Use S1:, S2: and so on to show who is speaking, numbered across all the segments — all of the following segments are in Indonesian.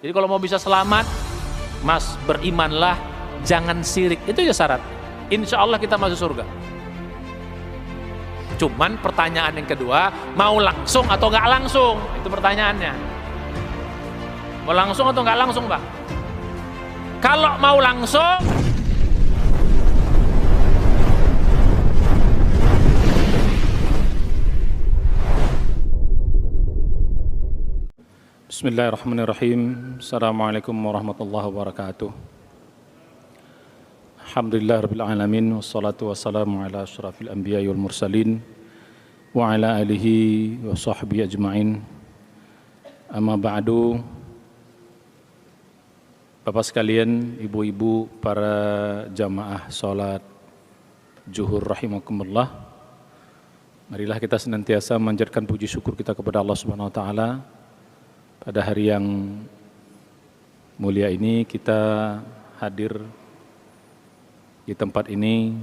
S1: Jadi kalau mau bisa selamat, mas, berimanlah, jangan syirik. Itu ya syarat. Insya Allah kita masuk surga. Cuman pertanyaan yang kedua, mau langsung atau nggak langsung? Itu pertanyaannya. Mau langsung atau nggak langsung, Pak? Kalau mau langsung, Bismillahirrahmanirrahim. Assalamualaikum warahmatullahi wabarakatuh. Alhamdulillahirrabbilalamin. Wassalatu wassalamu ala asyrafil anbiya wal mursalin wa ala alihi wa sahbihi ajma'in. Amma ba'du. Bapak sekalian, ibu-ibu, para jamaah salat zuhur rahimakumullah. Marilah kita senantiasa memanjatkan puji syukur kita kepada Allah Subhanahu wa taala. Pada hari yang mulia ini kita hadir di tempat ini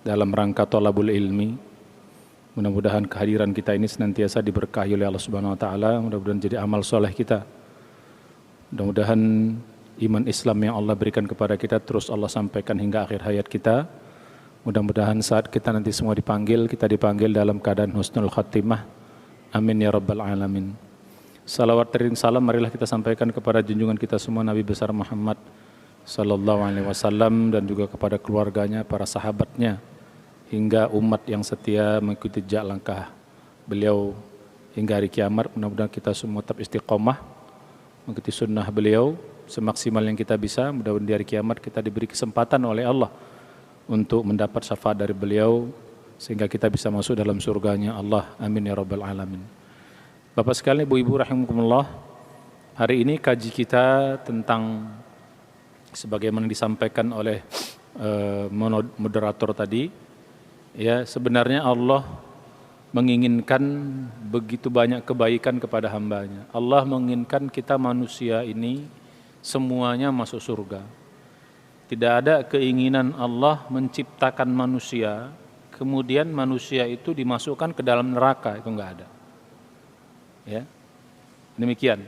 S1: dalam rangka thalabul ilmi. Mudah-mudahan kehadiran kita ini senantiasa diberkahi oleh Allah Subhanahu wa taala, mudah-mudahan jadi amal soleh kita. Mudah-mudahan iman Islam yang Allah berikan kepada kita terus Allah sampaikan hingga akhir hayat kita. Mudah-mudahan saat kita nanti semua dipanggil, kita dipanggil dalam keadaan husnul khatimah. Amin ya rabbal alamin. Salawat dan salam marilah kita sampaikan kepada junjungan kita semua Nabi besar Muhammad sallallahu alaihi wasallam dan juga kepada keluarganya, para sahabatnya hingga umat yang setia mengikuti jejak langkah beliau hingga hari kiamat. Mudah-mudahan kita semua tetap istiqomah mengikuti sunnah beliau semaksimal yang kita bisa. Mudah-mudahan di hari kiamat kita diberi kesempatan oleh Allah untuk mendapat syafaat dari beliau sehingga kita bisa masuk dalam surganya Allah. Amin ya rabbal alamin. Bapak sekalian, ibu-ibu rahimakumullah, hari ini kaji kita tentang sebagaimana disampaikan oleh moderator tadi, ya sebenarnya Allah menginginkan begitu banyak kebaikan kepada hambanya. Allah menginginkan kita manusia ini semuanya masuk surga. Tidak ada keinginan Allah menciptakan manusia, kemudian manusia itu dimasukkan ke dalam neraka, itu enggak ada. Ya, demikian.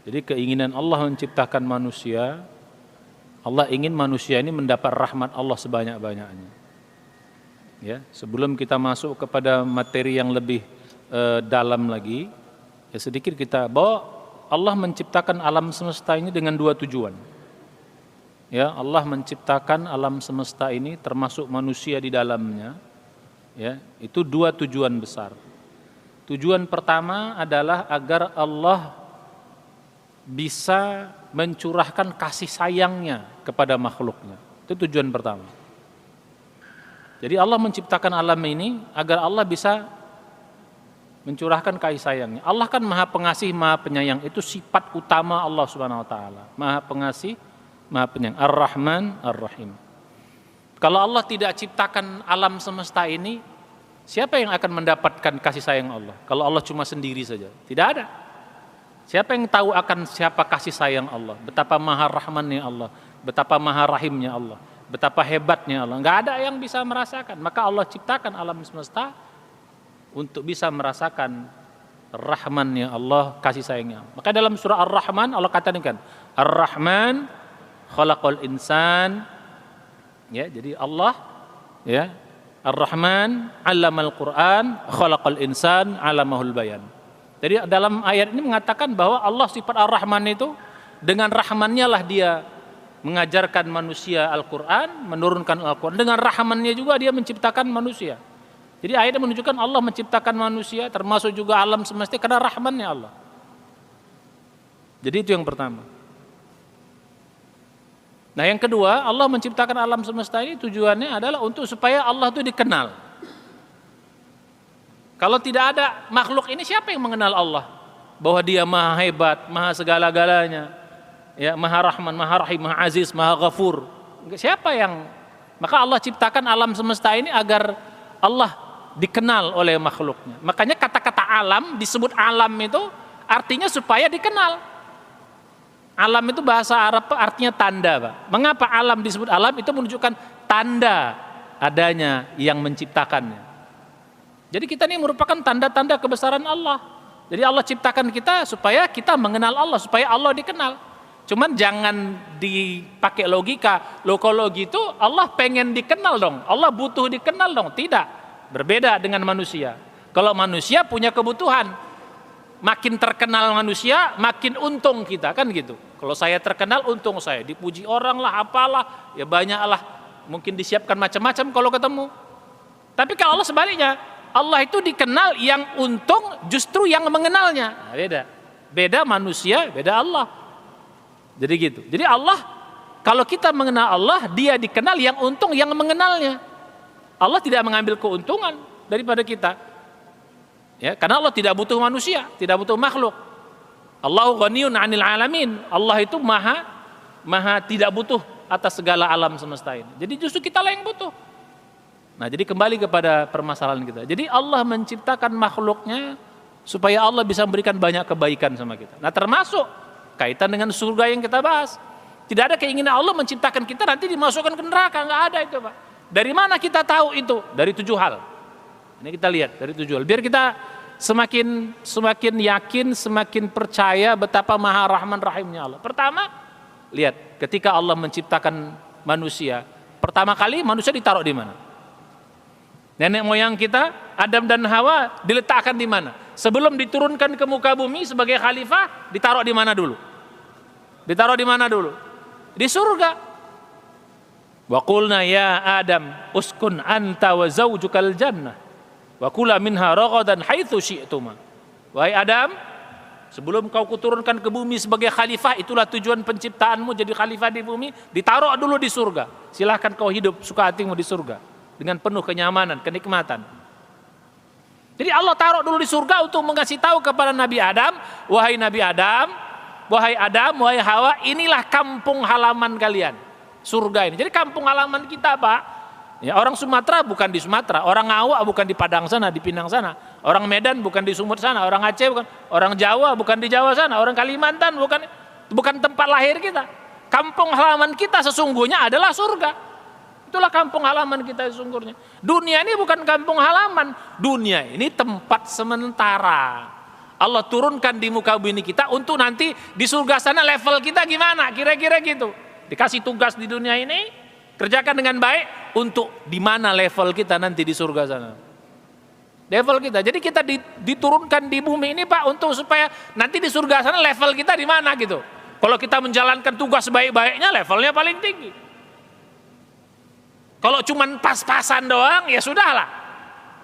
S1: Jadi keinginan Allah menciptakan manusia, Allah ingin manusia ini mendapat rahmat Allah sebanyak-banyaknya. Ya, sebelum kita masuk kepada materi yang lebih dalam lagi, ya sedikit kita bahwa Allah menciptakan alam semesta ini dengan dua tujuan. Ya, Allah menciptakan alam semesta ini termasuk manusia di dalamnya. Ya, itu dua tujuan besar. Tujuan pertama adalah agar Allah bisa mencurahkan kasih sayangnya kepada makhluknya. Itu tujuan pertama. Jadi Allah menciptakan alam ini agar Allah bisa mencurahkan kasih sayangnya. Allah kan Maha Pengasih, Maha Penyayang. Itu sifat utama Allah Subhanahu wa taala. Maha Pengasih, Maha Penyayang. Ar-Rahman, Ar-Rahim. Kalau Allah tidak ciptakan alam semesta ini, siapa yang akan mendapatkan kasih sayang Allah? Kalau Allah cuma sendiri saja, tidak ada. Siapa yang tahu akan siapa kasih sayang Allah? Betapa maha rahmannya Allah, betapa maha rahimnya Allah, betapa hebatnya Allah. Enggak ada yang bisa merasakan. Maka Allah ciptakan alam semesta untuk bisa merasakan rahmannya Allah, kasih sayangnya. Maka dalam surah Ar-Rahman Allah katakan, Ar-Rahman khalaqal insan. Ya, jadi Allah ya Ar-Rahman 'allamal Qur'an khalaqal insan 'allamahul bayan. Jadi dalam ayat ini mengatakan bahwa Allah sifat Ar-Rahman itu dengan rahmannya lah dia mengajarkan manusia Al-Qur'an, menurunkan Al-Qur'an. Dengan rahmannya juga dia menciptakan manusia. Jadi ayatnya menunjukkan Allah menciptakan manusia termasuk juga alam semesta karena rahmannya Allah. Jadi itu yang pertama. Nah yang kedua, Allah menciptakan alam semesta ini tujuannya adalah untuk supaya Allah itu dikenal. Kalau tidak ada makhluk ini, siapa yang mengenal Allah? Bahwa dia maha hebat, maha segala-galanya, ya, maha rahman, maha rahim, maha aziz, maha ghafur. Siapa yang... Maka Allah ciptakan alam semesta ini agar Allah dikenal oleh makhluknya. Makanya kata-kata alam, disebut alam itu artinya supaya dikenal. Alam itu bahasa Arab artinya tanda, Pak. Mengapa alam disebut alam? Itu menunjukkan tanda adanya yang menciptakannya. Jadi kita ini merupakan tanda-tanda kebesaran Allah. Jadi Allah ciptakan kita supaya kita mengenal Allah, supaya Allah dikenal. Cuman jangan dipakai logika. Loh kalau gitu Allah pengen dikenal dong, Allah butuh dikenal dong. Tidak, berbeda dengan manusia. Kalau manusia punya kebutuhan, makin terkenal manusia makin untung kita, kan gitu. Kalau saya terkenal untung saya, dipuji orang lah, apalah, ya banyak lah, mungkin disiapkan macam-macam kalau ketemu. Tapi kalau Allah sebaliknya, Allah itu dikenal yang untung justru yang mengenalnya. Nah, beda manusia, beda Allah. Jadi gitu. Jadi Allah, kalau kita mengenal Allah, dia dikenal yang untung yang mengenalnya. Allah tidak mengambil keuntungan daripada kita. Ya, karena Allah tidak butuh manusia, tidak butuh makhluk. Allahu ghaniyun 'anil 'alamin. Allah itu maha tidak butuh atas segala alam semesta ini. Jadi justru kita lah yang butuh. Nah, jadi kembali kepada permasalahan kita. Jadi Allah menciptakan makhluknya supaya Allah bisa memberikan banyak kebaikan sama kita. Nah, termasuk kaitan dengan surga yang kita bahas. Tidak ada keinginan Allah menciptakan kita nanti dimasukkan ke neraka, nggak ada itu, Pak. Dari mana kita tahu itu? Dari 7 hal. Ini kita lihat dari 7 hal. Biar kita semakin yakin, semakin percaya betapa Maha Rahman Rahimnya Allah. Pertama, lihat ketika Allah menciptakan manusia, pertama kali manusia ditaruh di mana? Nenek moyang kita, Adam dan Hawa, diletakkan di mana? Sebelum diturunkan ke muka bumi sebagai khalifah, ditaruh di mana dulu? Ditaruh di mana dulu? Di surga. Wa qulna ya Adam uskun anta wa zawjukal jannah wa kula minha ragadan haitsu syi'tuma. Wahai Adam, sebelum kau kuturunkan ke bumi sebagai khalifah, itulah tujuan penciptaanmu jadi khalifah di bumi, ditaruh dulu di surga. Silahkan kau hidup suka hatimu di surga dengan penuh kenyamanan, kenikmatan. Jadi Allah taruh dulu di surga untuk mengasih tahu kepada Nabi Adam, wahai Nabi Adam, wahai Hawa, inilah kampung halaman kalian, surga ini. Jadi kampung halaman kita, Pak. Ya, orang Sumatera bukan di Sumatera, orang Awak bukan di Padang sana, di Pinang sana, orang Medan bukan di Sumut sana, orang Aceh bukan, orang Jawa bukan di Jawa sana, orang Kalimantan bukan tempat lahir kita. Kampung halaman kita sesungguhnya adalah surga. Itulah kampung halaman kita sesungguhnya. Dunia ini bukan kampung halaman, dunia ini tempat sementara. Allah turunkan di muka bumi kita untuk nanti di surga sana level kita gimana, kira-kira gitu. Dikasih tugas di dunia ini, kerjakan dengan baik, untuk di mana level kita nanti di surga sana. Level kita. Jadi kita diturunkan di bumi ini, Pak, untuk supaya nanti di surga sana level kita di mana gitu. Kalau kita menjalankan tugas baik-baiknya, levelnya paling tinggi. Kalau cuman pas-pasan doang, ya sudahlah.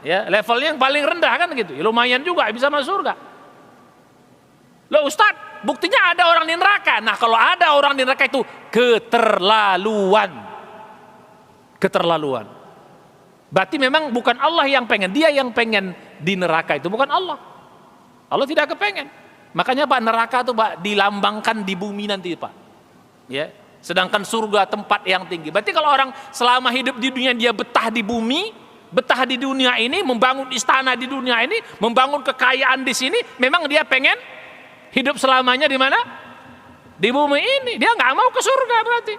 S1: Ya, levelnya yang paling rendah kan gitu. Ya, lumayan juga bisa masuk surga. Loh Ustadz, buktinya ada orang di neraka. Nah, kalau ada orang di neraka itu keterlaluan. Keterlaluan. Berarti memang bukan Allah yang pengen, dia yang pengen di neraka itu, bukan Allah. Allah tidak kepengen. Makanya Pak, neraka itu Pak dilambangkan di bumi nanti, Pak. Ya. Sedangkan surga tempat yang tinggi. Berarti kalau orang selama hidup di dunia dia betah di bumi, betah di dunia ini, membangun istana di dunia ini, membangun kekayaan di sini, memang dia pengen hidup selamanya di mana? Di bumi ini. Dia nggak mau ke surga berarti.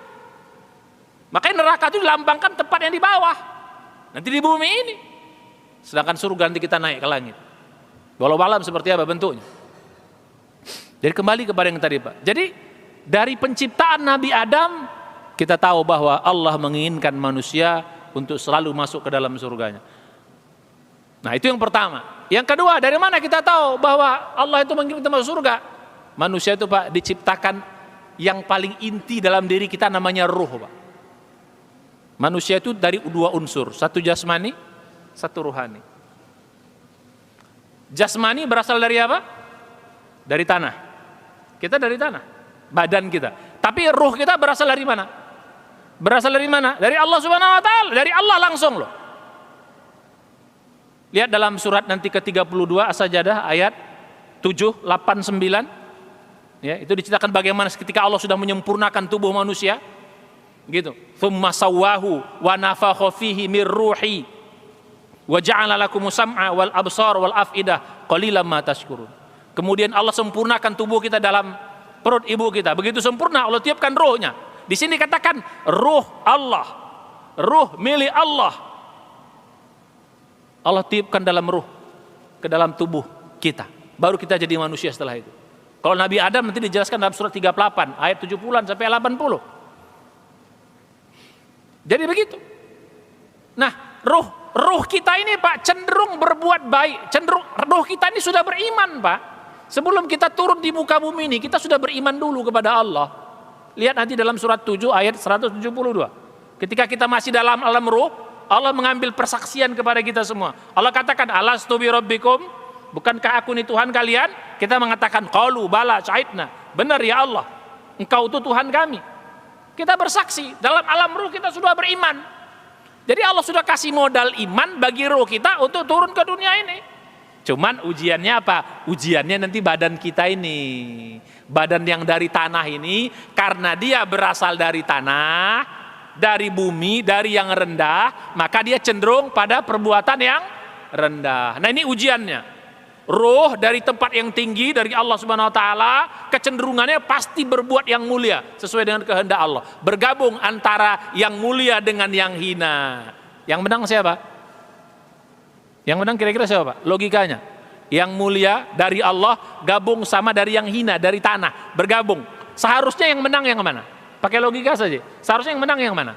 S1: Makanya neraka itu dilambangkan tempat yang di bawah. Nanti di bumi ini. Sedangkan surga nanti kita naik ke langit. Walau alam seperti apa bentuknya. Jadi kembali kepada yang tadi, Pak. Jadi dari penciptaan Nabi Adam, kita tahu bahwa Allah menginginkan manusia untuk selalu masuk ke dalam surganya. Nah, itu yang pertama. Yang kedua, dari mana kita tahu bahwa Allah itu menginginkan kita masuk surga? Manusia itu, Pak, diciptakan yang paling inti dalam diri kita namanya ruh, Pak. Manusia itu dari 2 unsur, satu jasmani, satu ruhani. Jasmani berasal dari apa? Dari tanah. Kita dari tanah. Badan kita. Tapi ruh kita berasal dari mana? Berasal dari mana? Dari Allah Subhanahu wa taala, dari Allah langsung loh. Lihat dalam surat nanti ke-32 As-Sajdah ayat 7, 8, 9. Ya, itu diceritakan bagaimana ketika Allah sudah menyempurnakan tubuh manusia. Gitu. Tsumma sawwahu wa nafakha fihi mir ruhi wa ja'ala lakumus sam'a wal absar wal afidah qalilan ma tashkurun. Kemudian Allah sempurnakan tubuh kita dalam perut ibu kita. Begitu sempurna Allah tiupkan ruhnya. Di sini katakan ruh Allah. Ruh milik Allah. Allah tiupkan dalam ruh, ke dalam tubuh kita.
S2: baru kita jadi manusia setelah itu. Kalau Nabi Adam nanti dijelaskan dalam surat 38 ayat 70 sampai 80. Jadi begitu. Nah, ruh kita ini Pak cenderung berbuat baik, cenderung ruh kita ini sudah beriman Pak. Sebelum kita turun di muka bumi ini, kita sudah beriman dulu kepada Allah. Lihat nanti dalam surat 7 ayat 172. Ketika kita masih dalam alam ruh, Allah mengambil persaksian kepada kita semua. Allah katakan, alastu bi rabbikum, bukankah aku ini Tuhan kalian? Kita mengatakan, qalu bala syahidna, benar ya Allah, engkau itu Tuhan kami. Kita bersaksi, dalam alam ruh kita sudah beriman. Jadi Allah sudah kasih modal iman bagi ruh kita untuk turun ke dunia ini. Cuman ujiannya apa? Ujiannya nanti badan kita ini. Badan yang dari tanah ini, karena dia berasal dari tanah, dari bumi, dari yang rendah, maka dia cenderung pada perbuatan yang rendah. Nah ini ujiannya. Ruh dari tempat yang tinggi, dari Allah Subhanahu Wa Taala, kecenderungannya pasti berbuat yang mulia sesuai dengan kehendak Allah. Bergabung antara yang mulia dengan yang hina. Yang menang siapa? Yang menang kira-kira siapa Pak? Logikanya. Yang mulia dari Allah gabung sama dari yang hina, dari tanah. Bergabung. Seharusnya yang menang yang mana? Pakai logika saja. Seharusnya yang menang yang mana?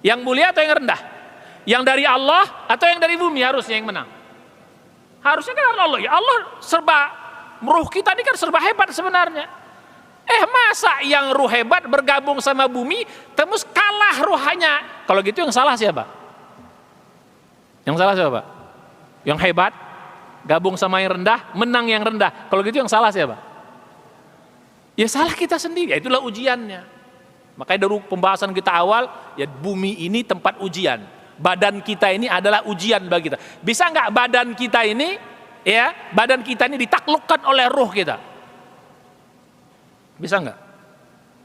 S2: Yang mulia atau yang rendah? Yang dari Allah atau yang dari bumi harusnya yang menang? Harusnya kan Allah. Ya Allah serba, ruh kita ini kan serba hebat sebenarnya. Masa yang ruh hebat bergabung sama bumi, terus kalah ruhnya? Kalau gitu yang salah siapa? Yang salah siapa? Yang hebat gabung sama yang rendah, menang yang rendah. Kalau gitu yang salah siapa? Ya salah kita sendiri. Itulah ujiannya. Makanya dari pembahasan kita awal, ya bumi ini tempat ujian. Badan kita ini adalah ujian bagi kita. Bisa nggak badan kita ini, ya badan kita ini ditaklukkan oleh ruh kita? Bisa nggak?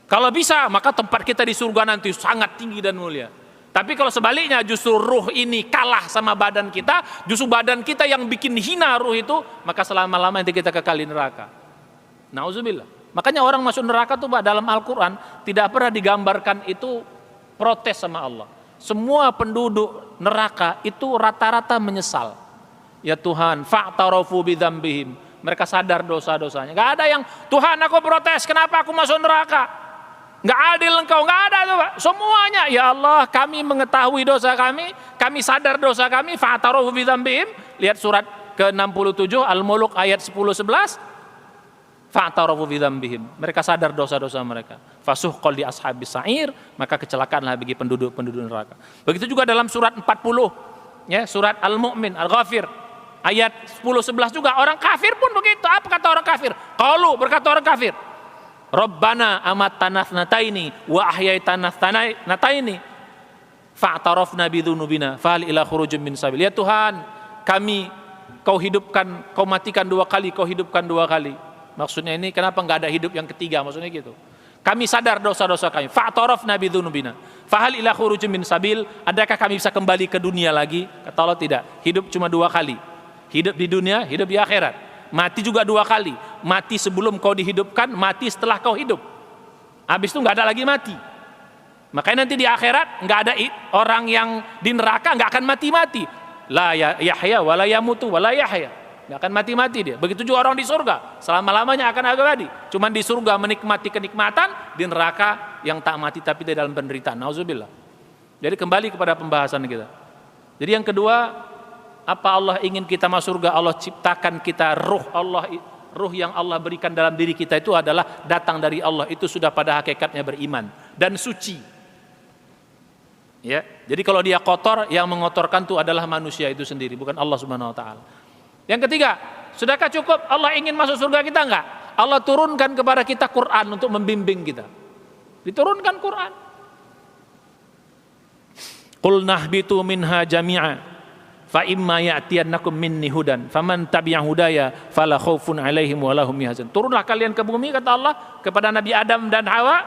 S2: Kalau bisa, maka tempat kita di surga nanti sangat tinggi dan mulia. Tapi kalau sebaliknya justru ruh ini kalah sama badan kita, justru badan kita yang bikin hina ruh itu, maka selama-lamanya nanti kita kekal di neraka. Nauzubillah. Makanya orang masuk neraka tuh Pak, dalam Al-Quran tidak pernah digambarkan itu protes sama Allah. Semua penduduk neraka itu rata-rata menyesal. Ya Tuhan, fa'tarafu bidzambihim. Mereka sadar dosa-dosanya. Gak ada yang, Tuhan aku protes, kenapa aku masuk neraka? Gak adil engkau, gak ada tuh Pak. Semuanya, ya Allah kami mengetahui dosa kami sadar dosa kami, fa'tarafu bidzambihim. Lihat surat ke-67 Al-Muluk ayat 10-11. Fa'tarafu bidzambihim. Mereka sadar dosa-dosa mereka. Fasuhqal li ashabis sa'ir, maka kecelakaanlah bagi penduduk-penduduk neraka. Begitu juga dalam surat 40, ya, surat Al-Mu'min, Al-Ghafir, ayat 10-11 juga orang kafir pun begitu. Apa kata orang kafir? Qalu, berkata orang kafir, Rabbana amatana thnataini wa ahyaitana thnataini fa'tarafna bidzunubina fahal ila khurujum min sabil. Ya Tuhan, kami kau hidupkan, kau matikan 2 kali, kau hidupkan 2 kali. Maksudnya ini kenapa enggak ada hidup yang ketiga? Maksudnya gitu. Kami sadar dosa-dosa kami. Fa'tarafna bidzunubina fahal ila khurujum min sabil. Adakah kami bisa kembali ke dunia lagi? Kata Allah tidak. Hidup cuma 2 kali. Hidup di dunia, hidup di akhirat. Mati juga 2 kali. Mati sebelum kau dihidupkan, mati setelah kau hidup. Habis itu enggak ada lagi mati. Makanya nanti di akhirat enggak ada orang yang di neraka enggak akan mati-mati. La yahya wala yamutu wala yahya. Nggak akan mati-mati dia. Begitu juga orang di surga, selama-lamanya akan abadi. Cuman di surga menikmati kenikmatan, di neraka yang tak mati tapi di dalam penderitaan. Nauzubillah. Jadi kembali kepada pembahasan kita. Jadi yang kedua, apa Allah ingin kita masuk surga? Allah ciptakan kita ruh Allah, ruh yang Allah berikan dalam diri kita itu adalah datang dari Allah. Itu sudah pada hakikatnya beriman dan suci. Ya, jadi kalau dia kotor, yang mengotorkan itu adalah manusia itu sendiri, bukan Allah Subhanahu Wa Taala. Yang ketiga, sudahkah cukup Allah ingin masuk surga kita? Enggak. Allah turunkan kepada kita Quran untuk membimbing kita. Diturunkan Quran. Qul nahbitu minha jami'a fa imma ya'tiyannakum minni hudan faman tabi'a hudaya fala khaufun 'alaihim wa lahum yahzanun. Turunlah kalian ke bumi, kata Allah kepada Nabi Adam dan Hawa,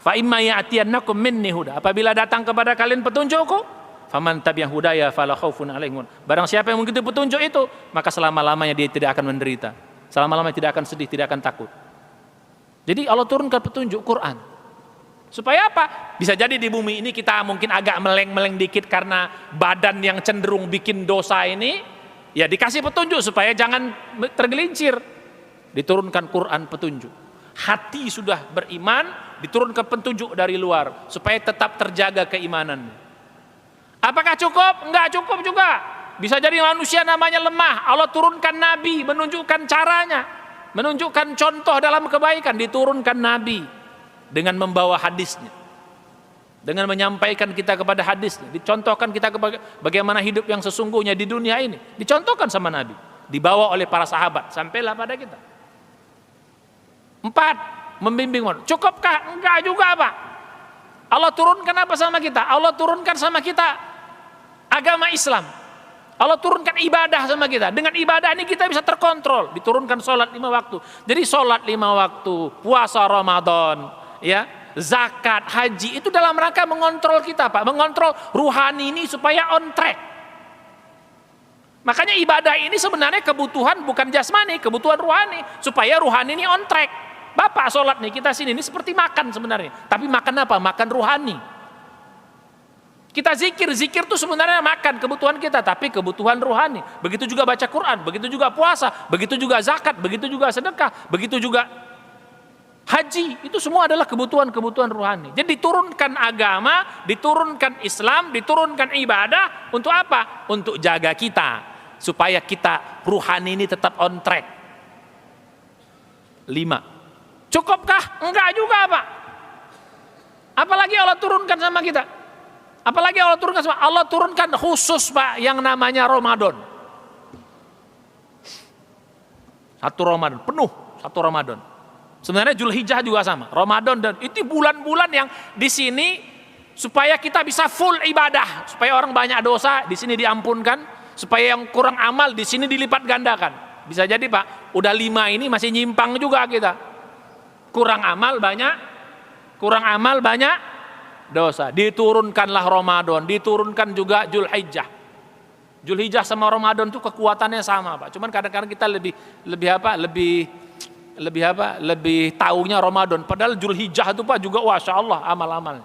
S2: fa imma ya'tiyannakum minni huda. Apabila datang kepada kalian petunjukku, faman tabi'a hudaya fala khaufun 'alaihim. Barang siapa yang mengikuti petunjuk itu, maka selama-lamanya dia tidak akan menderita. Selama-lamanya tidak akan sedih, tidak akan takut. Jadi Allah turunkan petunjuk Quran. Supaya apa? Bisa jadi di bumi ini kita mungkin agak meleng-meleng dikit karena badan yang cenderung bikin dosa ini, Ya dikasih petunjuk supaya jangan tergelincir. Diturunkan Quran petunjuk. Hati sudah beriman, diturunkan petunjuk dari luar supaya tetap terjaga keimanan. Apakah cukup? Enggak cukup juga. Bisa jadi manusia namanya lemah. Allah turunkan nabi, menunjukkan caranya, menunjukkan contoh dalam kebaikan. Diturunkan nabi dengan membawa hadisnya, dengan menyampaikan kita kepada hadisnya, dicontohkan kita bagaimana hidup yang sesungguhnya di dunia ini. Dicontohkan sama nabi, dibawa oleh para sahabat, sampailah pada kita. 4, membimbing. Cukupkah? Enggak juga, Pak. Allah turunkan apa sama kita? Allah turunkan sama kita agama Islam. Allah turunkan ibadah sama kita. Dengan ibadah ini kita bisa terkontrol. Diturunkan sholat 5 waktu. Jadi sholat 5 waktu, puasa Ramadan, ya, zakat, haji, itu dalam rangka mengontrol kita, Pak. Mengontrol ruhani ini supaya on track. Makanya ibadah ini sebenarnya kebutuhan bukan jasmani, kebutuhan ruhani. Supaya ruhani ini on track. Bapak sholat nih, kita sini, ini seperti makan sebenarnya. Tapi makan apa? Makan ruhani. Kita zikir itu sebenarnya makan kebutuhan kita, tapi kebutuhan ruhani. Begitu juga baca Quran, begitu juga puasa, begitu juga zakat, begitu juga sedekah, begitu juga haji. Itu semua adalah kebutuhan-kebutuhan ruhani. Jadi diturunkan agama, diturunkan Islam, diturunkan ibadah. Untuk apa? Untuk jaga kita, supaya kita ruhani ini tetap on track. 5. Cukupkah? Enggak juga, Pak. Apalagi Allah turunkan sama kita. Apalagi Allah turunkan sama Allah turunkan khusus, Pak, yang namanya Ramadan. 1 Ramadan penuh, 1 Ramadan. Sebenarnya Zulhijjah juga sama. Ramadan dan itu bulan-bulan yang di sini supaya kita bisa full ibadah, supaya orang banyak dosa di sini diampunkan, supaya yang kurang amal di sini dilipat gandakan. Bisa jadi, Pak, udah 5 ini masih nyimpang juga kita. Kurang amal banyak dosa. Diturunkanlah Ramadan, diturunkan juga Zulhijjah. Zulhijjah sama Ramadan itu kekuatannya sama, Pak. Cuman kadang-kadang kita lebih taunya Ramadan. Padahal Zulhijjah itu, Pak, juga Masya Allah amal-amalnya.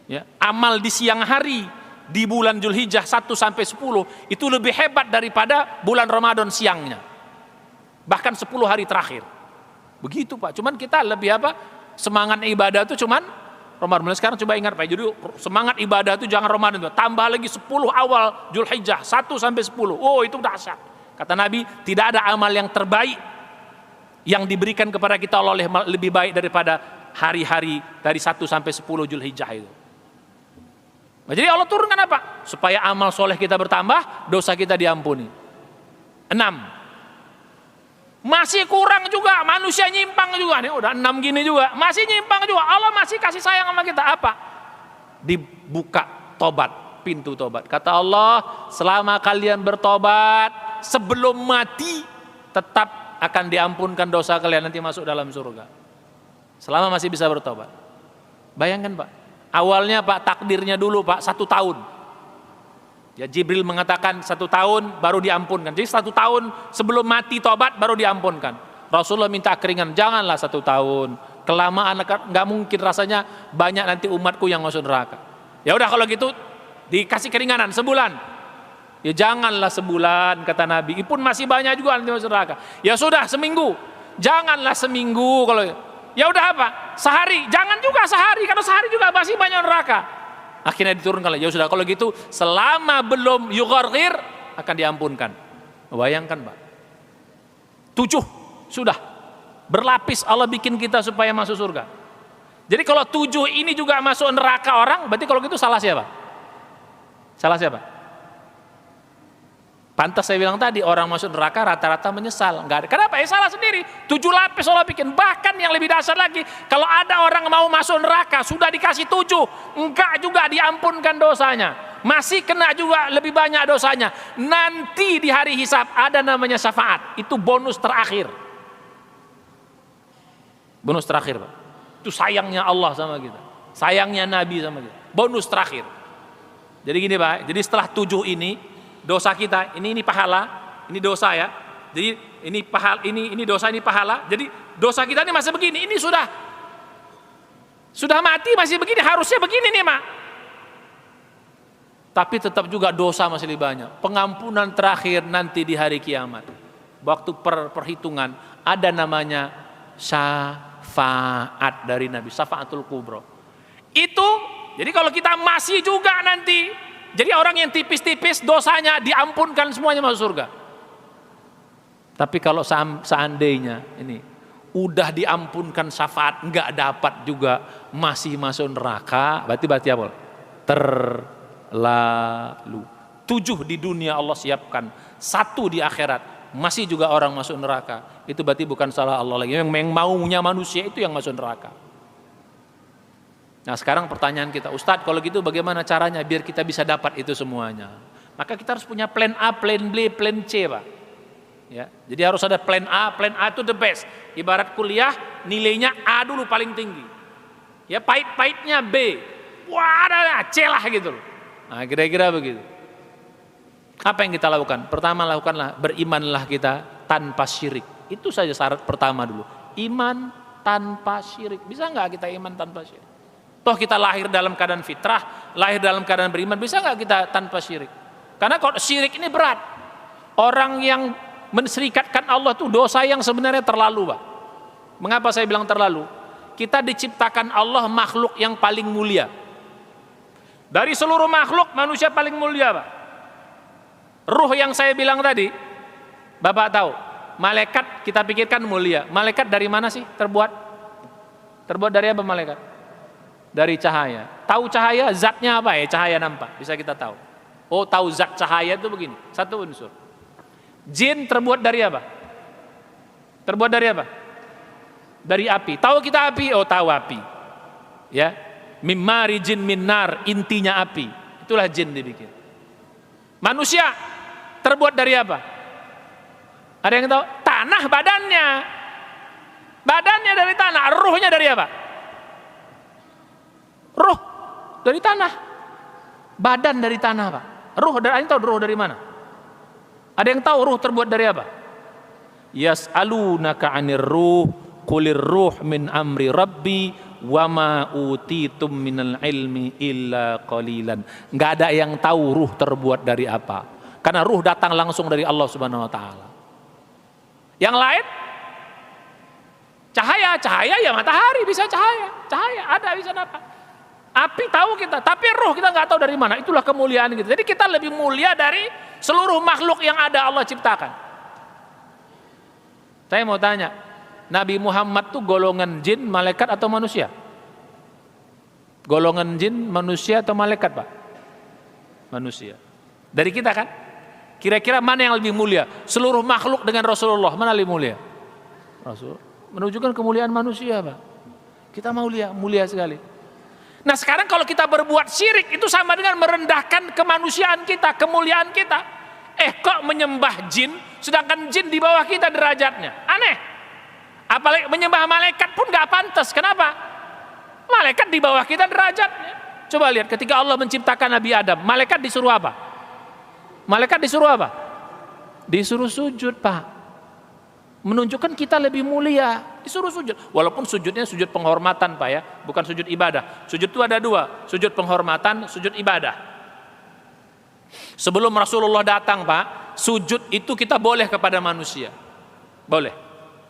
S2: Ya, amal di siang hari di bulan Zulhijjah 1 sampai 10 itu lebih hebat daripada bulan Ramadan siangnya. Bahkan 10 hari terakhir. Begitu, Pak. Cuman kita lebih semangat ibadah itu cuman Ramadan. Sekarang coba ingat, Pak. Jadi semangat ibadah itu jangan Ramadan. Tambah lagi 10 awal Zulhijjah 1 sampai 10. Oh, itu dahsyat. Kata Nabi, tidak ada amal yang terbaik yang diberikan kepada kita oleh lebih baik daripada hari-hari dari 1 sampai 10 Zulhijjah itu. Nah, jadi Allah turunkan apa? Supaya amal soleh kita bertambah, dosa kita diampuni. 6. Masih kurang juga, manusia nyimpang juga. Nih udah 6 gini juga, masih nyimpang juga. Allah masih kasih sayang sama kita. Apa? Dibuka tobat, pintu tobat. Kata Allah, selama kalian bertobat sebelum mati, tetap akan diampunkan dosa kalian, nanti masuk dalam surga. Selama masih bisa bertobat. Bayangkan, Pak. Awalnya, Pak, takdirnya dulu, Pak, 1 tahun. Ya, Jibril mengatakan 1 tahun baru diampunkan. Jadi 1 tahun sebelum mati tobat baru diampunkan. Rasulullah minta keringan, janganlah 1 tahun. Kelamaan nggak mungkin, rasanya banyak nanti umatku yang masuk neraka. Ya udah kalau gitu dikasih keringanan sebulan. Ya janganlah sebulan, kata Nabi. Pun masih banyak juga nanti masuk neraka. Ya sudah seminggu. Janganlah seminggu kalau. Ya udah apa? Sehari. Jangan juga sehari, karena sehari juga masih banyak neraka. Akhirnya diturunkan. Ya sudah kalau gitu selama belum yugharghir akan diampunkan. Bayangkan, Pak. 7 sudah berlapis Allah bikin kita supaya masuk surga. Jadi kalau 7 ini juga masuk neraka orang, berarti kalau gitu salah siapa? Salah siapa? Pantas saya bilang tadi, orang masuk neraka rata-rata menyesal. Enggak ada. Kenapa? Ya salah sendiri. 7 lapis Allah bikin. Bahkan yang lebih dasar lagi, kalau ada orang mau masuk neraka, sudah dikasih 7, enggak juga diampunkan dosanya. Masih kena juga lebih banyak dosanya. Nanti di hari hisab ada namanya syafaat. Itu bonus terakhir. Bonus terakhir, Pak. Itu sayangnya Allah sama kita. Sayangnya Nabi sama kita. Bonus terakhir. Jadi gini, Pak. Jadi setelah 7 ini, dosa kita, ini pahala, ini dosa ya. Jadi ini pahala, ini dosa, ini pahala. Jadi dosa kita ini masih begini, ini sudah mati masih begini, harusnya begini nih, Mak. tapi tetap juga dosa masih lebih banyak. Pengampunan terakhir nanti di hari kiamat. Waktu perhitungan ada namanya syafaat dari Nabi, syafaatul kubra. Itu jadi kalau kita masih juga nanti, jadi orang yang tipis-tipis dosanya diampunkan semuanya masuk surga. Tapi kalau seandainya ini udah diampunkan syafaat nggak dapat juga masih masuk neraka, berarti apa? Terlalu. 7 di dunia Allah siapkan, 1 di akhirat masih juga orang masuk neraka. Itu berarti bukan salah Allah lagi. Yang maunya manusia itu yang masuk neraka. Nah sekarang pertanyaan kita, Ustadz kalau gitu bagaimana caranya biar kita bisa dapat itu semuanya? Maka kita harus punya plan A, plan B, plan C Pak. Ya, jadi harus ada plan A itu the best. Ibarat kuliah nilainya A dulu paling tinggi. Ya pahit-pahitnya B. Wah ada C lah gitu. Nah kira-kira begitu. Apa yang kita lakukan? Pertama lakukanlah berimanlah kita tanpa syirik. Itu saja syarat pertama dulu. Iman tanpa syirik. Bisa nggak kita iman tanpa syirik? Toh kita lahir dalam keadaan fitrah, lahir dalam keadaan beriman. Bisa nggak kita tanpa syirik? Karena kalau syirik ini berat. Orang yang menserikatkan Allah itu dosa yang sebenarnya terlalu Pak. Mengapa saya bilang terlalu? Kita diciptakan Allah makhluk yang paling mulia. Dari seluruh makhluk manusia paling mulia Pak. Ruh yang saya bilang tadi, Bapak tahu, malaikat kita pikirkan mulia. Malaikat dari mana sih terbuat? Terbuat dari apa malaikat? Dari cahaya. Tahu cahaya zatnya apa ya? Cahaya nampak, bisa kita tahu. Oh tahu zat cahaya itu begini, satu unsur. Jin terbuat dari apa? Terbuat dari apa? Dari api. Tahu kita api? Oh tahu api. Ya, mimari jin minar, intinya api. Itulah jin dibikin. Manusia terbuat dari apa? Ada yang tahu? Tanah badannya. Badannya dari tanah. Ruhnya dari apa? Ruh dari tanah. Badan dari tanah Pak. Ruh dari tahu ruh dari mana? Ada yang tahu ruh terbuat dari apa? Yas'alunaka 'anir ruh qulir ruh min amri rabbi wa ma utitum minal ilmi illa qalilan. Enggak ada yang tahu ruh terbuat dari apa. Karena ruh datang langsung dari Allah Subhanahu wa taala. Yang lain cahaya ya matahari bisa cahaya ada bisa dapat. Api tahu kita, tapi ruh kita nggak tahu dari mana. Itulah kemuliaan kita. Jadi kita lebih mulia dari seluruh makhluk yang ada Allah ciptakan. Saya mau tanya, Nabi Muhammad tuh golongan jin, malaikat atau manusia? Golongan jin, manusia atau malaikat Pak? Manusia. Dari kita kan? Kira-kira mana yang lebih mulia? Seluruh makhluk dengan Rasulullah, mana lebih mulia? Rasul. Menunjukkan kemuliaan manusia Pak. Kita mulia sekali. Nah sekarang kalau kita berbuat syirik itu sama dengan merendahkan kemanusiaan kita, kemuliaan kita. Kok menyembah jin, sedangkan jin di bawah kita derajatnya? Aneh. Apalagi menyembah malaikat pun gak pantas. Kenapa? Malaikat di bawah kita derajatnya. Coba lihat ketika Allah menciptakan Nabi Adam, malaikat disuruh apa? Malaikat disuruh apa? Disuruh sujud Pak. Menunjukkan kita lebih mulia, disuruh sujud. Walaupun sujudnya sujud penghormatan Pak ya, bukan sujud ibadah. Sujud itu ada 2, sujud penghormatan, sujud ibadah. Sebelum Rasulullah datang Pak, sujud itu kita boleh kepada manusia. Boleh.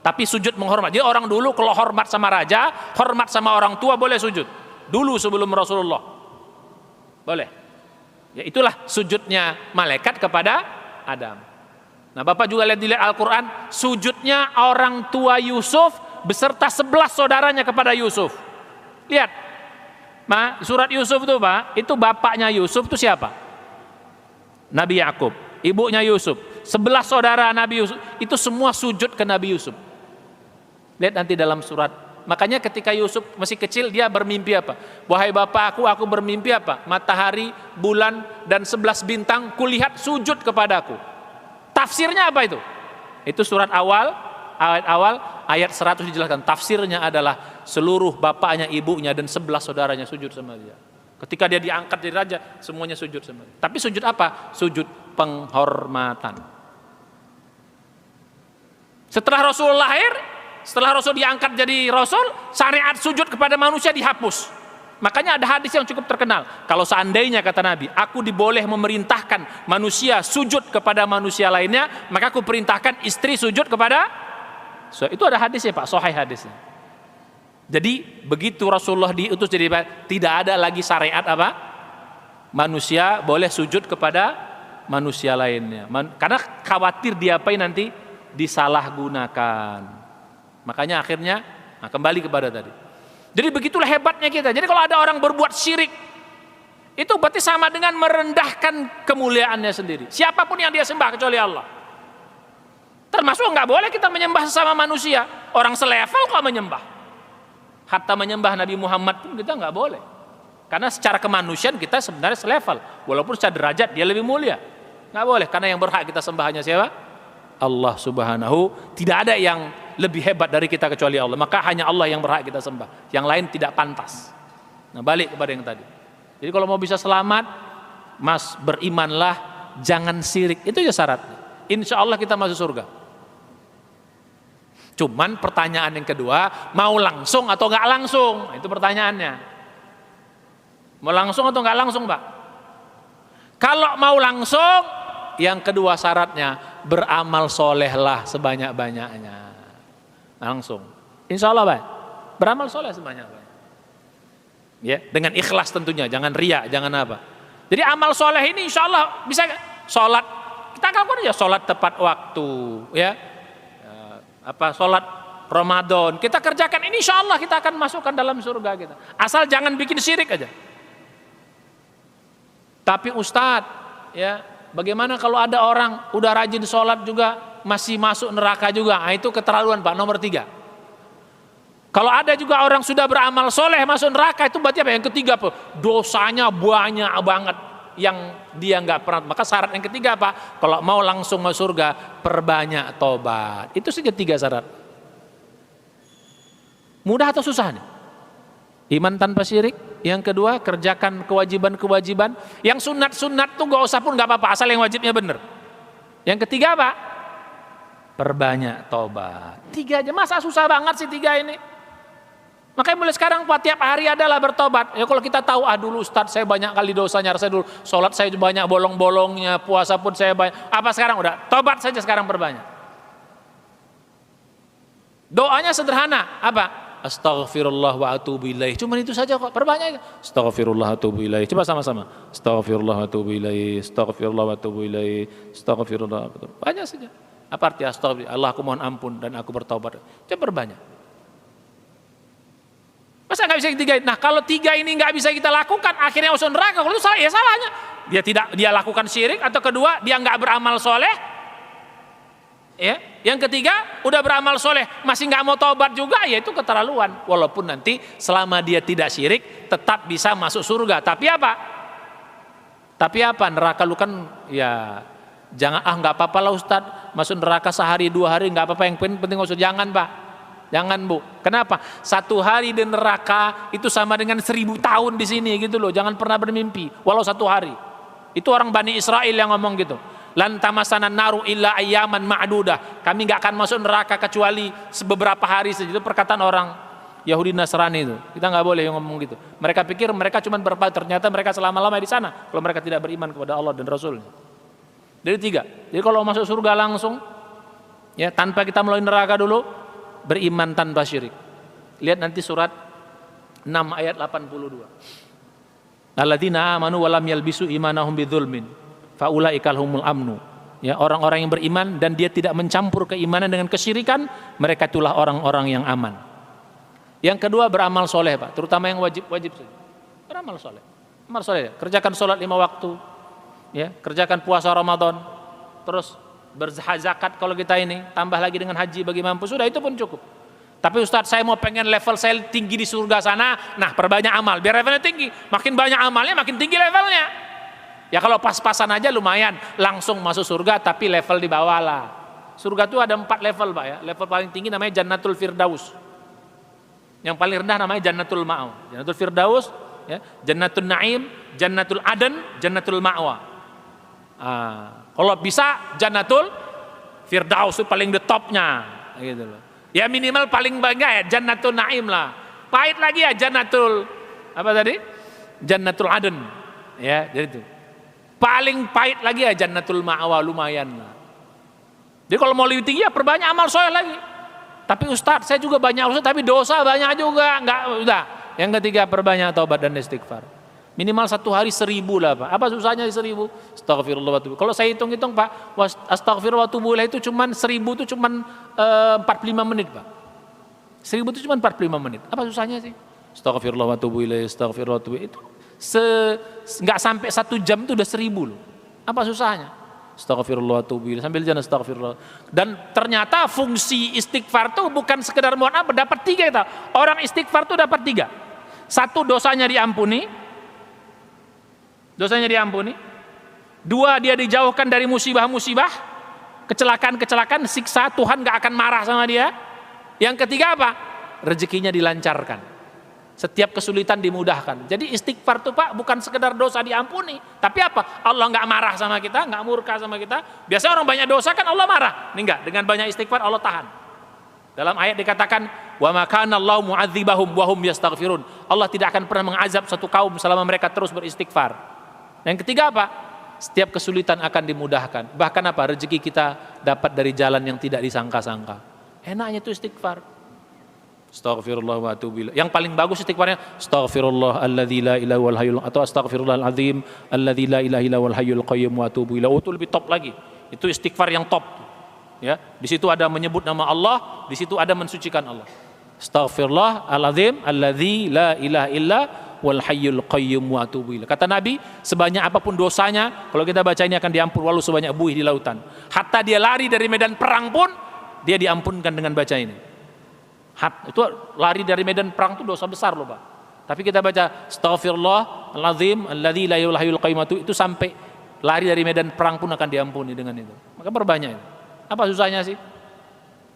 S2: Tapi sujud menghormat. Jadi orang dulu kalau hormat sama raja, hormat sama orang tua boleh sujud. Dulu sebelum Rasulullah. Boleh. Ya itulah sujudnya malaikat kepada Adam. Nah Bapak juga lihat Al-Quran, sujudnya orang tua Yusuf beserta 11 saudaranya kepada Yusuf. Lihat, surat Yusuf itu Pak, itu bapaknya Yusuf itu siapa? Nabi Yakub, ibunya Yusuf, 11 saudara Nabi Yusuf, itu semua sujud ke Nabi Yusuf. Lihat nanti dalam surat. Makanya ketika Yusuf masih kecil dia bermimpi apa? Wahai bapakku, aku bermimpi apa? Matahari, bulan, dan 11 bintang kulihat sujud kepadaku. Tafsirnya apa itu? Itu surat awal, ayat 100 dijelaskan. Tafsirnya adalah seluruh bapaknya, ibunya, dan 11 saudaranya sujud sama dia. Ketika dia diangkat jadi raja, semuanya sujud sama dia. Tapi sujud apa? Sujud penghormatan. Setelah Rasul lahir, setelah Rasul diangkat jadi Rasul, syariat sujud kepada manusia dihapus. Makanya ada hadis yang cukup terkenal. Kalau seandainya kata Nabi, aku diboleh memerintahkan manusia sujud kepada manusia lainnya, maka aku perintahkan istri sujud kepada. So, itu ada hadisnya Pak, sahih hadisnya. Jadi begitu Rasulullah diutus jadi tidak ada lagi syariat apa? Manusia boleh sujud kepada manusia lainnya. Karena khawatir diapain nanti disalahgunakan. Makanya akhirnya kembali kepada tadi. Jadi begitulah hebatnya kita. Jadi kalau ada orang berbuat syirik, itu berarti sama dengan merendahkan kemuliaannya sendiri. Siapapun yang dia sembah kecuali Allah. Termasuk nggak boleh kita menyembah sesama manusia. Orang selevel kok menyembah. Hatta menyembah Nabi Muhammad pun kita nggak boleh. Karena secara kemanusiaan kita sebenarnya selevel. Walaupun secara derajat dia lebih mulia. Nggak boleh, karena yang berhak kita sembah hanya siapa? Allah Subhanahu. Tidak ada yang lebih hebat dari kita kecuali Allah. Maka hanya Allah yang berhak kita sembah. Yang lain tidak pantas. Nah, balik kepada yang tadi. Jadi kalau mau bisa selamat, mas, berimanlah, jangan syirik. Itu aja syaratnya. Insya Allah kita masuk surga. Cuman pertanyaan yang kedua, mau langsung atau nggak langsung? Itu pertanyaannya. Mau langsung atau nggak langsung, Pak? Kalau mau langsung, yang kedua syaratnya, beramal solehlah sebanyak-banyaknya. Langsung, insya Allah Pak, beramal soleh sebanyak-banyaknya. Ya, dengan ikhlas tentunya, jangan riya, jangan apa. Jadi amal soleh ini insya Allah bisa sholat. Kita lakukan aja sholat tepat waktu, ya. Sholat Ramadan kita kerjakan ini, insya Allah kita akan masukkan dalam surga kita. Asal jangan bikin syirik aja. Tapi Ustadz, ya, bagaimana kalau ada orang udah rajin sholat juga masih masuk neraka juga? Nah, itu keterlaluan Pak, nomor 3. Kalau ada juga orang sudah beramal soleh masuk neraka, itu berarti apa? Yang ketiga, dosanya banyak banget yang dia nggak pernah. Maka syarat yang ketiga apa? Kalau mau langsung masuk surga, perbanyak tobat. Itu saja 3 syarat. Mudah atau susah nih? Iman tanpa syirik. Yang kedua, kerjakan kewajiban-kewajiban. Yang sunat-sunat tuh gak usah pun gak apa-apa, asal yang wajibnya benar. Yang ketiga apa? Perbanyak tobat. 3 aja, masa susah banget sih 3 ini? Makanya mulai sekarang Pak, tiap hari adalah bertobat. Ya kalau kita tahu, dulu Ustadz saya banyak kali dosanya, saya dulu sholat saya banyak bolong-bolongnya, puasa pun saya banyak. Apa sekarang? Udah, tobat saja sekarang perbanyak. Doanya sederhana, apa? Astaghfirullah wa atubu ilaih. Cuma itu saja kok, perbanyak. Astaghfirullah wa atubu ilaih. Coba sama-sama. Astaghfirullah wa atubu ilaih. Astaghfirullah wa atubu ilaih. Astaghfirullah wa atubu ilaih. Banyak saja. Apa arti astaghfirullah? Allah, aku mohon ampun dan aku bertobat. Coba perbanyak. Masa nggak bisa ketiga? Nah, kalau 3 ini nggak bisa kita lakukan, akhirnya masuk neraka. Kalau itu salah, ya salahnya. Dia lakukan syirik, atau kedua dia nggak beramal soleh. Ya, yang ketiga udah beramal soleh masih nggak mau tobat juga, ya itu keterlaluan. Walaupun nanti selama dia tidak syirik tetap bisa masuk surga. Tapi apa? Neraka lu kan ya jangan nggak apa-apa lah Ustadz, masuk neraka sehari 2 hari nggak apa-apa, yang penting usah. Jangan Pak, jangan Bu. Kenapa? 1 hari di neraka itu sama dengan 1000 tahun di sini gitu loh. Jangan pernah bermimpi walau 1 hari. Itu orang Bani Israel yang ngomong gitu. Lan tamasana naru illa ayyaman ma'dudah. Kami nggak akan masuk neraka kecuali beberapa hari saja. Itu perkataan orang Yahudi Nasrani itu. Kita nggak boleh ngomong gitu. Mereka pikir mereka cuma berapa, ternyata mereka selama-lama di sana kalau mereka tidak beriman kepada Allah dan Rasulnya. Jadi 3. Jadi kalau masuk surga langsung, ya tanpa kita melalui neraka dulu, beriman tanpa syirik. Lihat nanti surat 6 ayat 82. Alladzina amanu wa lam yalbisu imanahum bidzulmin faulaikal humul amnu. Ya, orang-orang yang beriman dan dia tidak mencampur keimanan dengan kesyirikan, mereka itulah orang-orang yang aman. Yang kedua, beramal soleh Pak, terutama yang wajib saja. Beramal soleh. Amal soleh, kerjakan sholat 5 waktu, ya, kerjakan puasa Ramadan, terus berzakat kalau kita ini, tambah lagi dengan haji bagi mampu, sudah itu pun cukup. Tapi Ustadz, saya mau pengen level saya tinggi di surga sana, nah perbanyak amal biar levelnya tinggi. Makin banyak amalnya makin tinggi levelnya. Ya kalau pas-pasan aja lumayan, langsung masuk surga tapi level di bawah lah. Surga itu ada 4 level Pak ya. Level paling tinggi namanya Jannatul Firdaus. Yang paling rendah namanya Jannatul Ma'wa. Jannatul Firdaus, ya, Jannatul Naim, Jannatul Aden, Jannatul Ma'wa. Kalau bisa Jannatul Firdaus itu paling the topnya, gitu loh. Ya minimal paling bangga ya Jannatul Naim lah. Pahit lagi ya Jannatul Apa tadi? Jannatul Aden. Ya, jadi itu. Paling pahit lagi ya Jannatul Ma'wa, lumayan lah. Jadi kalau mau lebih tinggi ya perbanyak amal soleh lagi. Tapi Ustadz, saya juga banyak usaha tapi dosa banyak juga. Enggak, udah. Yang ketiga, perbanyak taubat dan istighfar. Minimal 1 hari 1000 lah Pak. Apa susahnya 1000? Astagfirullah wa atubu. Kalau saya hitung-hitung Pak, astagfirullah wa atubu itu cuman 1000 itu cuman 45 menit Pak. 1000 itu cuman 45 menit. Apa susahnya sih? Astagfirullah wa atubu ilaih, astagfirullah wa atubu itu nggak sampai 1 jam itu udah 1000 loh. Apa susahnya? Astagfirullah wa atubu ilaih sambil jalan astagfirullah. Dan ternyata fungsi istighfar itu bukan sekedar mohon apa, dapat 3 kita. Orang istighfar itu dapat 3. 1, dosanya diampuni. 2, dia dijauhkan dari musibah-musibah, kecelakaan-kecelakaan, siksa, Tuhan gak akan marah sama dia. Yang ketiga apa? Rezekinya dilancarkan. Setiap kesulitan dimudahkan. Jadi istighfar itu Pak bukan sekedar dosa diampuni, tapi apa? Allah gak marah sama kita, gak murka sama kita. Biasanya orang banyak dosa kan Allah marah. Ini enggak, dengan banyak istighfar Allah tahan. Dalam ayat dikatakan, wa ma kana Allahu mu'adzibahum wa hum yastaghfirun. Allah tidak akan pernah mengazab satu kaum selama mereka terus beristighfar. Yang ketiga apa? Setiap kesulitan akan dimudahkan. Bahkan apa? Rezeki kita dapat dari jalan yang tidak disangka-sangka. Enaknya itu istighfar. Astaghfirullah wa atubu ilaih. Yang paling bagus istighfarnya astaghfirullah alladzi la ilaha wal hayyul, atau astaghfirullahal azim alladzi la ilaha illa wal hayyul qayyum wa atubu ilaih. Itu lebih top lagi. Itu istighfar yang top. Ya, di situ ada menyebut nama Allah, di situ ada mensucikan Allah. Astaghfirullah al-azim alladzi la ilaha illa wal hayyul qayyum wa atubu ilaih. Kata Nabi, sebanyak apapun dosanya, kalau kita baca ini akan diampun walau sebanyak buih di lautan. Hatta dia lari dari medan perang pun dia diampunkan dengan baca ini. Itu lari dari medan perang itu dosa besar loh Pak. Tapi kita baca astaghfirullah al-azim alladzi la ilaha illa qayyum itu sampai lari dari medan perang pun akan diampuni dengan itu. Maka perbanyak itu. Apa susahnya sih?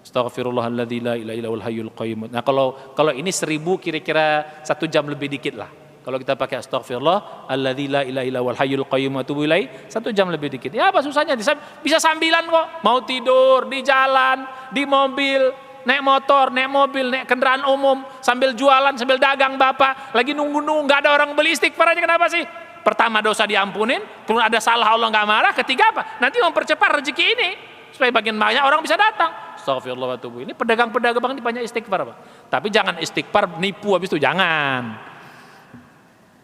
S2: Astaghfirullahalladzi la ilaha illa wal hayyul qayyum. Nah, kalau ini 1000 kira-kira 1 jam lebih dikit lah. Kalau kita pakai astaghfirullah alladzi la ilaha illa wal hayyul qayyum wa atubu ilaih 1 jam lebih dikit. Ya apa susahnya? Bisa sambilan kok. Mau tidur di jalan, di mobil, naik motor, naik mobil, naik kendaraan umum, sambil jualan, sambil dagang Bapak, lagi nunggu-nunggu nggak ada orang beli, istighfar aja. Kenapa sih? Pertama dosa diampunin, kemudian ada salah Allah nggak marah, ketiga apa? Nanti mempercepat rezeki ini supaya bagian banyak orang bisa datang. Astagfirullah wa atubu. Ini pedagang-pedagang ini banyak istighfar Pak. Tapi jangan istighfar nipu habis itu, jangan.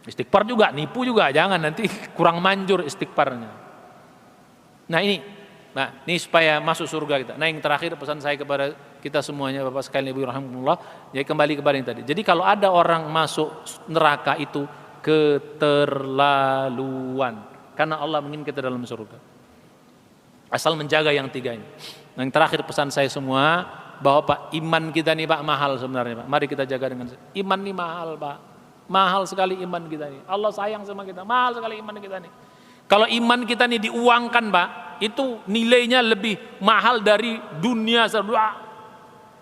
S2: Istighfar juga nipu juga jangan, nanti kurang manjur istighfarnya. Nah ini supaya masuk surga kita. Nah yang terakhir pesan saya kepada kita semuanya Bapak sekalian Ibu rahimahumullah, ya kembali kepada yang tadi. Jadi kalau ada orang masuk neraka itu keterlaluan, karena Allah ingin kita dalam surga. Asal menjaga yang 3 ini. Yang terakhir pesan saya semua, bahwa Pak iman kita nih Pak mahal sebenarnya Pak. Mari kita jaga dengan iman nih mahal Pak. Mahal sekali iman kita nih. Allah sayang sama kita. Mahal sekali iman kita nih. Kalau iman kita nih diuangkan Pak, itu nilainya lebih mahal dari dunia serba.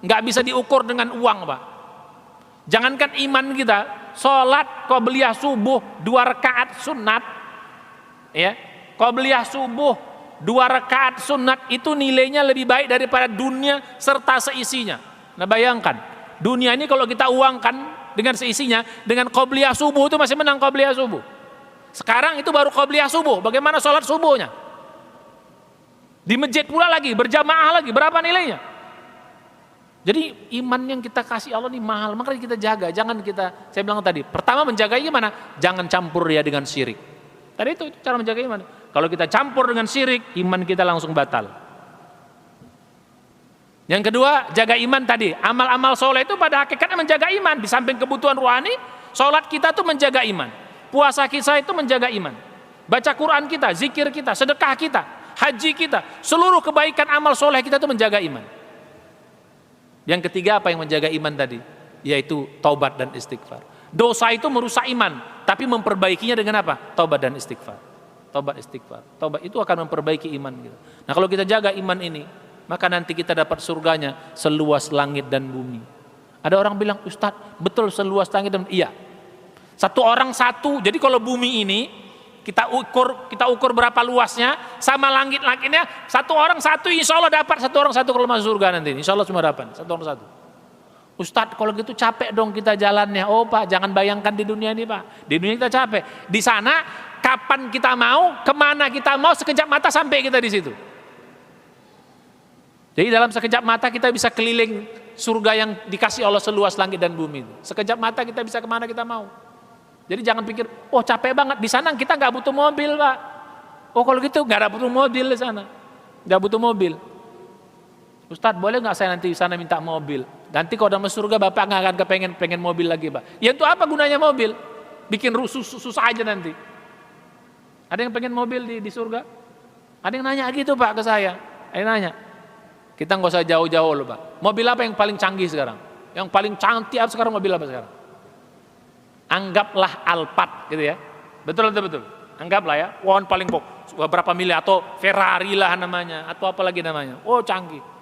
S2: Nggak bisa diukur dengan uang Pak. Jangankan iman kita, sholat qobliyah subuh 2 rakaat sunat, ya, qobliyah subuh 2 rakaat sunat itu nilainya lebih baik daripada dunia serta seisinya. Nah bayangkan, dunia ini kalau kita uangkan dengan seisinya, dengan qobliyah subuh itu masih menang qobliyah subuh. Sekarang itu baru qobliyah subuh, bagaimana sholat subuhnya? Di masjid pula lagi, berjamaah lagi, berapa nilainya? Jadi iman yang kita kasih Allah ini mahal, makanya kita jaga. Jangan kita, saya bilang tadi, pertama menjaga gimana? Jangan campur ya dengan syirik. Tadi itu cara menjaga iman. Kalau kita campur dengan syirik, iman kita langsung batal. Yang kedua, jaga iman tadi. Amal-amal soleh itu pada hakikatnya menjaga iman. Di samping kebutuhan rohani, sholat kita itu menjaga iman. Puasa kita itu menjaga iman. Baca Quran kita, zikir kita, sedekah kita, haji kita, seluruh kebaikan amal soleh kita itu menjaga iman. Yang ketiga apa yang menjaga iman tadi? Yaitu taubat dan istighfar. Dosa itu merusak iman, tapi memperbaikinya dengan apa? Taubat dan istighfar. Taubat istighfar. Taubat itu akan memperbaiki iman kita. Nah kalau kita jaga iman ini, maka nanti kita dapat surganya seluas langit dan bumi. Ada orang bilang, Ustadz, betul seluas langit dan bumi? Iya. Satu orang satu. Jadi kalau bumi ini kita ukur berapa luasnya sama langit-langitnya, satu orang satu insya Allah dapat, satu orang satu kalau masuk surga nanti insya Allah semua dapat, satu orang satu. Ustadz kalau gitu capek dong kita jalannya. Oh Pak, jangan bayangkan di dunia ini Pak. Di dunia kita capek. Di sana kapan kita mau, kemana kita mau, sekejap mata sampai kita di situ. Jadi dalam sekejap mata kita bisa keliling surga yang dikasih Allah seluas langit dan bumi. Sekejap mata kita bisa kemana kita mau. Jadi jangan pikir, oh capek banget. Di sana kita nggak butuh mobil Pak. Oh kalau gitu nggak ada butuh mobil di sana. Nggak butuh mobil. Ustadz boleh nggak saya nanti di sana minta mobil? Nanti kalau udah masuk surga Bapak nggak akan pengen mobil lagi Pak. Ya itu apa gunanya mobil? Bikin susah aja nanti. Ada yang pengen mobil di surga? Ada yang nanya gitu Pak ke saya. Ada yang nanya. Kita nggak usah jauh-jauh loh Pak. Mobil apa yang paling canggih sekarang? Yang paling cantik sekarang mobil apa sekarang? Anggaplah Alphard gitu ya. Betul. Anggaplah ya. Wah paling berapa miliar atau Ferrari lah namanya atau apa lagi namanya. Oh canggih.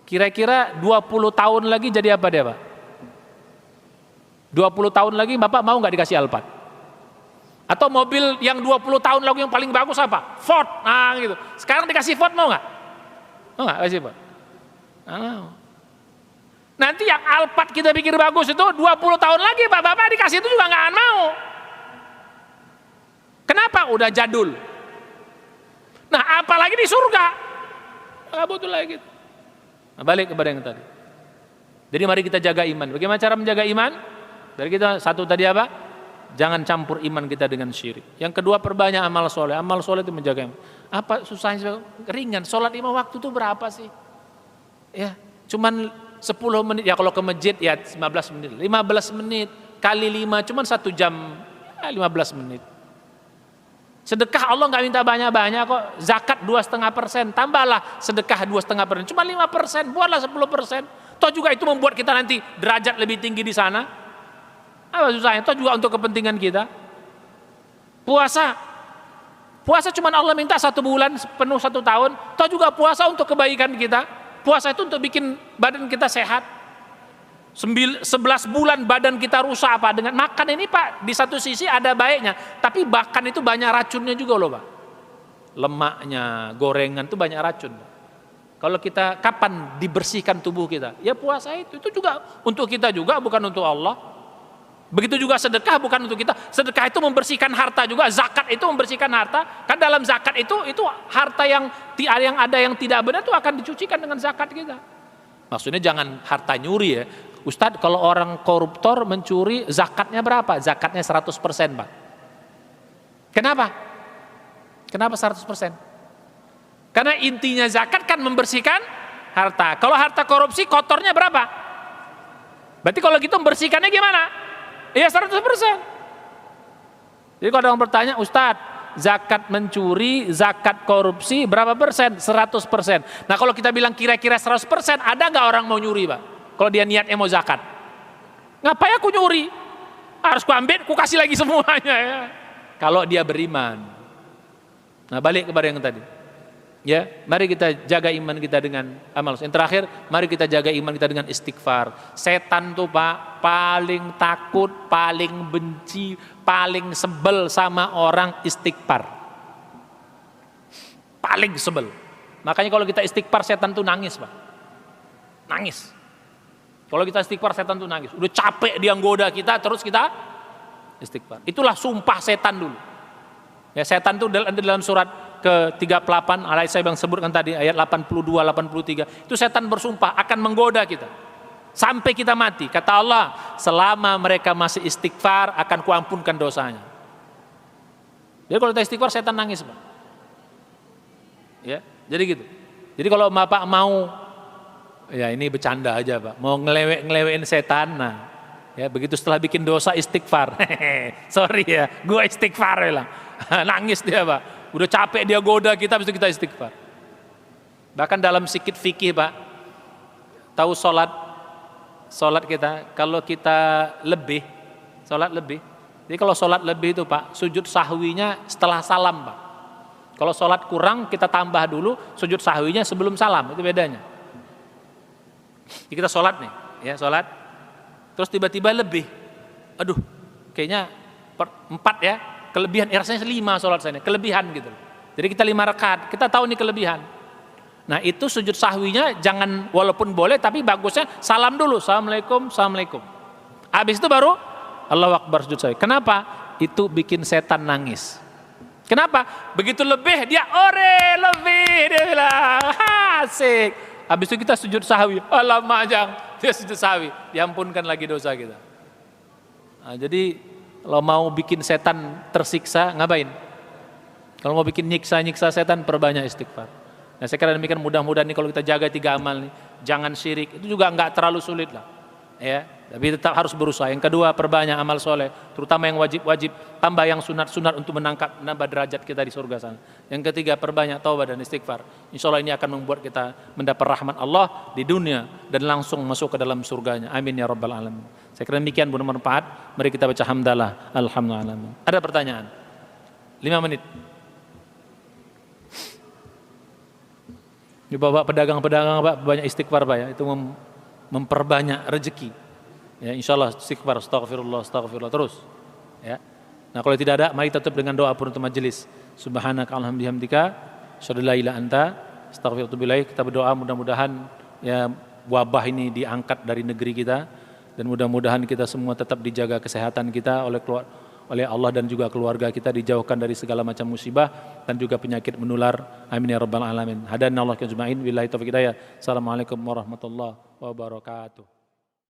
S2: Kira-kira 20 tahun lagi jadi apa dia Pak? 20 tahun lagi Bapak mau nggak dikasih Alphard? Atau mobil yang 20 tahun lagi yang paling bagus apa? Ford. Nah gitu. Sekarang dikasih Ford mau nggak? Mau nggak kasih Pak? Nanti yang Alphard kita pikir bagus itu 20 tahun lagi Pak Bapak dikasih itu juga nggak akan mau. Kenapa? Udah jadul. Nah apalagi di surga. Nggak butuh lagi gitu. Nah, balik kepada yang tadi. Jadi mari kita jaga iman. Bagaimana cara menjaga iman? Dari kita satu tadi apa? Jangan campur iman kita dengan syirik. Yang kedua perbanyak amal soleh. Amal soleh itu menjaga iman. Apa susahnya? Ringan. Sholat 5 waktu itu berapa sih? Ya, cuman 10 menit. Ya kalau ke masjid ya 15 menit. 15 menit kali 5 cuman 1 jam. Ya, 15 menit. Sedekah Allah nggak minta banyak-banyak kok. Zakat 2,5%, tambahlah sedekah 2,5%. Cuma 5%, buatlah 10%. Toh juga itu membuat kita nanti derajat lebih tinggi di sana. Apa susahnya? Toh juga untuk kepentingan kita. Puasa cuma Allah minta 1 bulan penuh 1 tahun. Toh juga puasa untuk kebaikan kita. Puasa itu untuk bikin badan kita sehat. 11 bulan badan kita rusak apa dengan makan ini Pak, di satu sisi ada baiknya, tapi bahkan itu banyak racunnya juga loh Pak. Lemaknya, gorengan itu banyak racun. Kalau kita kapan dibersihkan tubuh kita? Ya puasa itu juga untuk kita juga, bukan untuk Allah. Begitu juga sedekah bukan untuk kita. Sedekah itu membersihkan harta juga, zakat itu membersihkan harta. Kan dalam zakat itu harta yang ada yang tidak benar itu akan dicucikan dengan zakat kita. Maksudnya jangan harta nyuri ya. Ustadz kalau orang koruptor mencuri zakatnya berapa? Zakatnya 100% Pak. Kenapa? Kenapa 100%? Karena intinya zakat kan membersihkan harta. Kalau harta korupsi kotornya berapa? Berarti kalau gitu membersihkannya gimana? Iya 100%. Jadi kalau ada orang bertanya, Ustadz zakat mencuri, zakat korupsi berapa persen? 100%. Nah kalau kita bilang kira-kira 100%, ada nggak orang mau nyuri Pak? Kalau dia niatnya mau zakat, ngapain aku nyuri? Harus ku ambil, ku kasih lagi semuanya ya. Kalau dia beriman. Nah balik kepada yang tadi. Ya, mari kita jaga iman kita dengan amal. Yang terakhir, mari kita jaga iman kita dengan istighfar. Setan tuh Pak paling takut, paling benci, paling sebel sama orang istighfar. Paling sebel. Makanya kalau kita istighfar setan tuh nangis Pak. Nangis. Kalau kita istighfar setan tuh nangis. Udah capek dia nggoda kita terus kita istighfar. Itulah sumpah setan dulu. Ya setan tuh dalam surat ke-38 ayat saya yang sebutkan tadi ayat 82 83 itu setan bersumpah akan menggoda kita sampai kita mati. Kata Allah, selama mereka masih istighfar akan kuampunkan dosanya. Jadi kalau kita istighfar setan nangis Pak. Ya, jadi gitu. Jadi kalau Bapak mau, ya ini bercanda aja Pak, mau ngelewein setan, nah ya begitu setelah bikin dosa istighfar. Sorry ya, gue istighfar ya lah. Nangis dia Pak, udah capek dia goda kita, habis itu kita istighfar. Bahkan dalam sikit fikih Pak, tahu sholat kita, kalau kita sholat lebih, jadi kalau sholat lebih itu Pak, sujud sahwinya setelah salam Pak. Kalau sholat kurang kita tambah dulu sujud sahwinya sebelum salam, itu bedanya. Jadi kita sholat nih, ya sholat, terus tiba-tiba lebih, aduh, kayaknya 4 ya, kelebihan, rasanya 5 sholat saya, kelebihan gitu. Jadi kita 5 rakaat, kita tahu nih kelebihan. Nah itu sujud sahwinya jangan, walaupun boleh tapi bagusnya salam dulu, assalamualaikum, assalamualaikum. Habis itu baru Allahu Akbar sujud sahwi. Kenapa? Itu bikin setan nangis. Kenapa? Begitu lebih dia lebih, dia bilang asik. Habis itu kita sujud sahwi, alamak jang, dia sujud sahwi, diampunkan lagi dosa kita. Nah, jadi kalau mau bikin setan tersiksa, ngapain? Kalau mau bikin nyiksa setan, perbanyak istighfar. Nah sekarang demikian, mudah-mudahan nih kalau kita jaga 3 amal nih, jangan syirik, itu juga nggak terlalu sulit lah, ya. Tapi tetap harus berusaha. Yang kedua, perbanyak amal soleh, terutama yang wajib-wajib, tambah yang sunat-sunat untuk menambah derajat kita di surga sana. Yang ketiga, perbanyak taubat dan istighfar. Insya Allah ini akan membuat kita mendapat rahmat Allah di dunia dan langsung masuk ke dalam surganya. Amin ya rabbal alamin. Saya kira demikian, bermanfaat. Mari kita baca hamdalah, alhamdulillah. Ada pertanyaan? 5 menit. Ini bapak pedagang-pedagang, Pak, banyak istighfar, Pak, ya. Itu memperbanyak rezeki. Ya, insyaallah istighfar, astagfirullah terus. Ya. Nah, kalau tidak ada, mari tutup dengan doa penutup majelis. Subhanaka Allahumma bihamdika, asyhadu an la ilaha illa anta, astaghfiruka wa atubu ilaik. Kita berdoa mudah-mudahan ya wabah ini diangkat dari negeri kita dan mudah-mudahan kita semua tetap dijaga kesehatan kita oleh Allah dan juga keluarga kita, dijauhkan dari segala macam musibah dan juga penyakit menular. Amin ya rabbal alamin. Hadanallahu ajmain. Billahi taufiq hidayah. Assalamualaikum warahmatullahi wabarakatuh.